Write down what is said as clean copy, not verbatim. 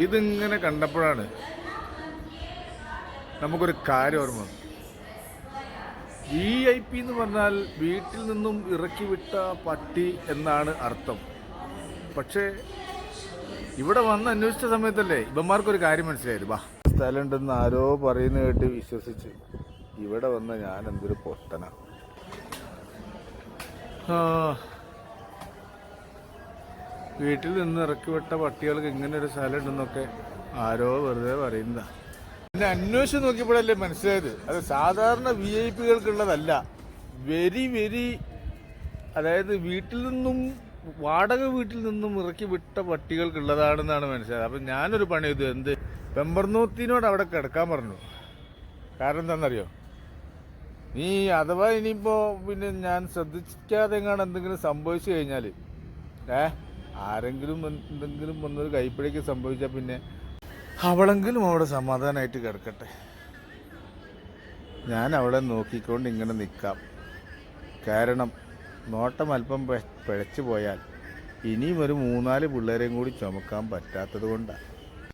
ഇതിങ്ങനെ കണ്ടപ്പോഴാണ് നമുക്കൊരു കാര്യം ഓർമ്മ. VIP എന്ന് പറഞ്ഞാൽ വീട്ടിൽ നിന്നും ഇറക്കി വിട്ട പട്ടി എന്നാണ് അർത്ഥം. പക്ഷേ ഇവിടെ വന്ന് അന്വേഷിച്ച സമയത്തല്ലേ ഇവന്മാർക്കൊരു കാര്യം മനസ്സിലായത്. സ്ഥലമുണ്ടെന്ന് ആരോ പറയുന്ന കേട്ട് വിശ്വസിച്ച് ഇവിടെ വന്ന ഞാൻ എന്തൊരു പൊട്ടനാ. വീട്ടിൽ നിന്ന് ഇറക്കി വിട്ട പട്ടികൾക്ക് ഇങ്ങനെ ഒരു സ്ഥലം ഉണ്ടെന്നൊക്കെ ആരോ വെറുതെ പറയുന്നതാ. പിന്നെ അന്വേഷിച്ച് നോക്കിയപ്പോഴല്ലേ മനസ്സിലായത് അത് സാധാരണ VIP കൾക്കുള്ളതല്ല. വെരി അതായത് വീട്ടിൽ നിന്നും വാടക വീട്ടിൽ നിന്നും ഇറക്കി വിട്ട പട്ടികൾക്കുള്ളതാണെന്നാണ് മനസ്സിലായത്. അപ്പം ഞാനൊരു പണി ചെയ്തു. എന്ത് പെമ്പർനോത്തിനോട് അവിടെ കിടക്കാൻ പറഞ്ഞു. കാരണം എന്താണെന്നറിയോ, നീ അഥവാ ഇനിയിപ്പോൾ പിന്നെ ഞാൻ ശ്രദ്ധിക്കാതെ എങ്ങാണ്ട് എന്തെങ്കിലും സംഭവിച്ചു കഴിഞ്ഞാൽ ആരെങ്കിലും എന്തെങ്കിലും വന്നൊരു കൈപ്പിഴയ്ക്ക് സംഭവിച്ചാൽ പിന്നെ അവളെങ്കിലും അവിടെ സമാധാനമായിട്ട് കിടക്കട്ടെ. ഞാൻ അവളെ നോക്കിക്കൊണ്ട് ഇങ്ങനെ നിൽക്കാം. കാരണം നോട്ടം അല്പം പിഴച്ചു പോയാൽ ഇനിയും ഒരു 3-4 പിള്ളേരെയും കൂടി ചുമക്കാൻ പറ്റാത്തത് കൊണ്ടാണ്.